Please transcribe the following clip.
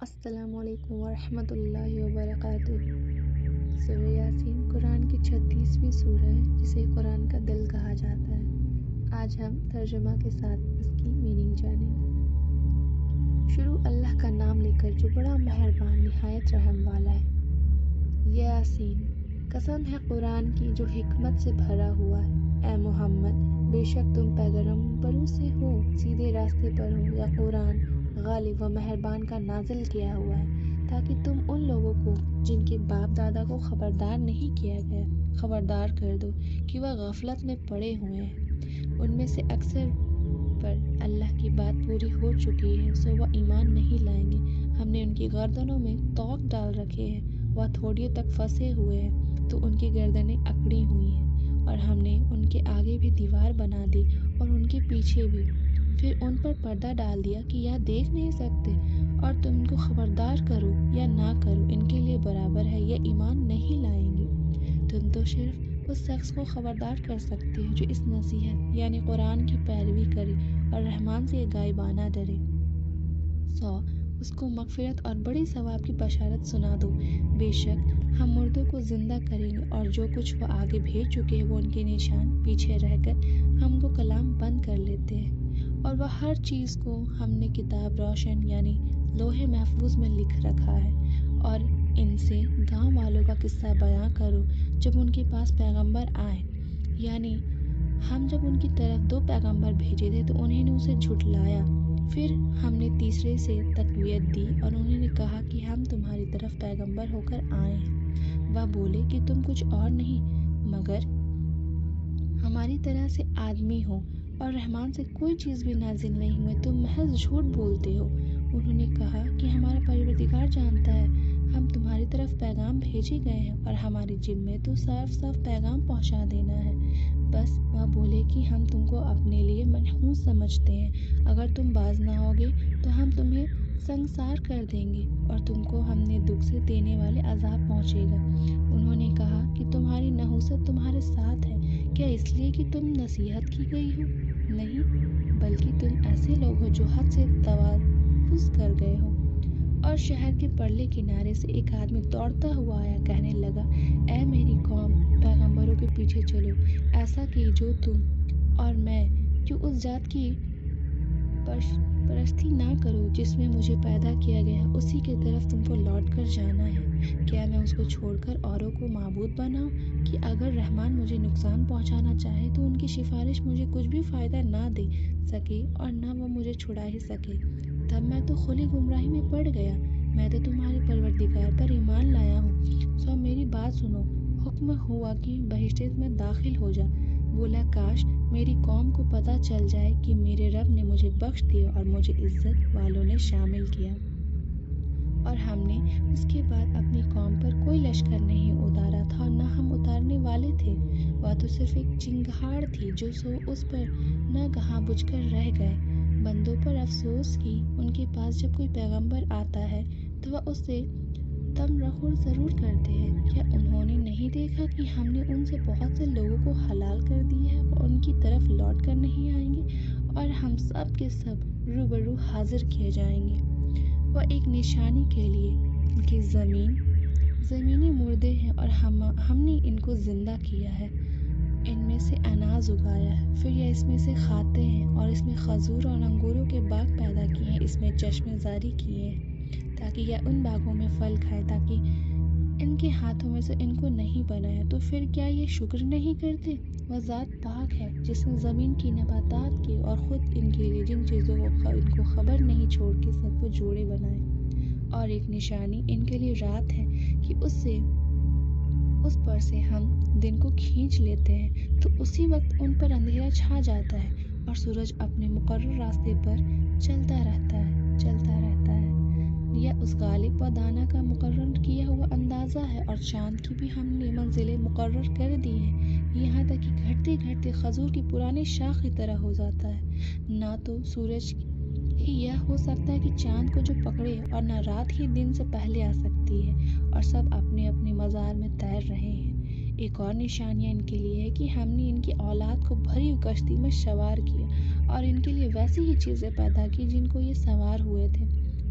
السلام علیکم ورحمۃ اللہ وبرکاتہ۔ سورہ یاسین قرآن کی 36ویں سورہ ہے جسے قرآن کا دل کہا جاتا ہے۔ آج ہم ترجمہ کے ساتھ اس کی میننگ جانیں گے۔ شروع اللہ کا نام لے کر جو بڑا مہربان نہایت رحم والا ہے۔ یاسین، قسم ہے قرآن کی جو حکمت سے بھرا ہوا ہے۔ اے محمد، بے شک تم پیغمبروں سے ہو، سیدھے راستے پر ہو، یا قرآن غالب و مہربان کا نازل کیا ہوا ہے تاکہ تم ان لوگوں کو جن کے باپ دادا کو خبردار نہیں کیا گیا خبردار کر دو کہ وہ غفلت میں پڑے ہوئے ہیں۔ ان میں سے اکثر پر اللہ کی بات پوری ہو چکی ہے سو وہ ایمان نہیں لائیں گے۔ ہم نے ان کی گردنوں میں طوق ڈال رکھے ہیں، وہ تھوڑیوں تک پھنسے ہوئے ہیں تو ان کی گردنیں اکڑی ہوئی ہیں، اور ہم نے ان کے آگے بھی دیوار بنا دی اور ان کے پیچھے بھی، پھر ان پر پردہ ڈال دیا کہ یا دیکھ نہیں سکتے، اور تم ان کو خبردار کرو یا نہ کرو ان کے لیے برابر ہے، یا ایمان نہیں لائیں گے۔ تم تو صرف اس شخص کو خبردار کر سکتے ہو جو اس نصیحت یعنی قرآن کی پیروی کرے اور رحمان سے غائبانہ ڈرے، اس کو مغفرت اور بڑی ثواب کی بشارت سنا دو۔ بے شک ہم مردوں کو زندہ کریں گے، اور جو کچھ وہ آگے بھیج چکے ہیں وہ ان کے نشان پیچھے رہ کر ہم کو کلام بند کر لیتے ہیں، اور وہ ہر چیز کو ہم نے کتاب روشن یعنی لوح محفوظ میں لکھ رکھا ہے۔ اور ان سے گاؤں والوں کا قصہ بیان کرو جب ان کے پاس پیغمبر آئے، یعنی ہم جب ان کی طرف 2 پیغمبر بھیجے تھے تو انہوں نے اسے جھٹلایا، پھر ہم نے تیسرے سے تقویت دی اور انہوں نے کہا کہ ہم تمہاری طرف پیغمبر ہو کر آئے ہیں۔ وہ بولے کہ تم کچھ اور نہیں مگر ہماری طرح سے آدمی ہو، اور رحمان سے کوئی چیز بھی نازل نہیں ہوئی، تم محض جھوٹ بولتے ہو۔ انہوں نے کہا کہ ہمارا پروردگار جانتا ہے، ہم تمہاری طرف پیغام بھیجے گئے ہیں اور ہماری ذمہ تو صاف صاف پیغام پہنچا دینا ہے۔ بس وہ بولے کہ ہم تم کو اپنے لیے منحوس سمجھتے ہیں، اگر تم باز نہ ہوگے تو ہم تمہیں سنگسار کر دیں گے اور تم کو ہم نے دکھ سے دینے والے عذاب پہنچے گا۔ انہوں نے کہا کہ تمہاری نحوست تمہارے ساتھ ہے، کیا اس لیے کہ تم نصیحت کی گئی ہو؟ نہیں، بلکہ تم ایسے لوگ ہو جو حد سے تجاوز کر گئے ہو۔ اور شہر کے پرلے کنارے سے ایک آدمی دوڑتا ہوا آیا، کہنے لگا، اے میری قوم، پیغمبروں کے پیچھے چلو، ایسا کہ جو تم اور میں کیوں اس ذات کی پرستی نہ کرو جس میں مجھے پیدا کیا گیا، اسی کی طرف تم کو لوٹ کر جانا ہے۔ کیا میں اس کو چھوڑ کر اوروں کو معبود بناؤں کہ اگر رحمان مجھے نقصان پہنچانا چاہے تو ان کی سفارش مجھے کچھ بھی فائدہ نہ دے سکے اور نہ وہ مجھے چھڑا ہی سکے؟ تب میں تو کھلی گمراہی میں پڑ گیا۔ میں تو تمہارے پروردگار پر ایمان لایا ہوں، سو میری بات سنو۔ حکم ہوا کہ بہشت میں داخل ہو جا۔ بولا، کاش میری قوم کو پتہ چل جائے کہ میرے رب نے مجھے بخش دیا اور مجھے عزت والوں نے شامل کیا، اور ہم نے اس کے بعد اپنی قوم پر کوئی لشکر نہیں اتارا تھا اور نہ ہم اتارنے والے تھے۔ وہ تو صرف ایک چنگھاڑ تھی جو اس پر ناگہاں بجھ کر رہ گئے۔ بندوں پر افسوس کہ ان کے پاس جب کوئی پیغمبر آتا ہے تو وہ اسے تمرخور ضرور کرتے ہیں۔ کیا انہوں نے نہیں دیکھا کہ ہم نے ان سے بہت سے لوگوں کو حلال کر دیا ہے، وہ ان کی طرف لوٹ کر نہیں آئیں گے اور ہم سب کے سب روبرو حاضر کیے جائیں گے۔ وہ ایک نشانی کے لیے ان کی زمینی مردے ہیں اور ہم نے ان کو زندہ کیا ہے، ان میں سے اناج اگایا ہے، پھر یہ اس میں سے کھاتے ہیں، اور اس میں کھجور اور انگوروں کے باغ پیدا کیے ہیں، اس میں چشمے جاری کیے ہیں تاکہ یہ ان باغوں میں پھل کھائے، تاکہ ان کے ہاتھوں میں سے ان کو نہیں بنایا، تو پھر کیا یہ شکر نہیں کرتے؟ وہ ذات پاک ہے جس نے زمین کی نباتات کے اور خود ان کے لیے جن چیزوں کو ان کو خبر نہیں چھوڑ کے سب کو جوڑے بنائے، اور ایک نشانی ان کے لیے رات ہے کہ اس پر سے ہم دن کو کھینچ لیتے ہیں تو اسی وقت ان پر اندھیرا چھا جاتا ہے، اور سورج اپنے مقرر راستے پر چلتا رہتا ہے۔ یہ اس غالب و دانا کا مقرر کیا ہوا اندازہ ہے، اور چاند کی بھی ہم نے منزلیں مقرر کر دی ہیں، یہاں تک کہ گھٹتے گھٹتے کھجور کی پرانی شاخ کی طرح ہو جاتا ہے۔ نہ تو سورج ہی یہ ہو سکتا ہے کہ چاند کو جو پکڑے، اور نہ رات ہی دن سے پہلے آ سکتی ہے، اور سب اپنے اپنے مزار میں تیر رہے ہیں۔ ایک اور نشانیاں ان کے لیے ہے کہ ہم نے ان کی اولاد کو بھری ہوئی کشتی میں سوار کیا اور ان کے لیے ویسی ہی چیزیں پیدا کی جن کو یہ سوار ہوئے تھے،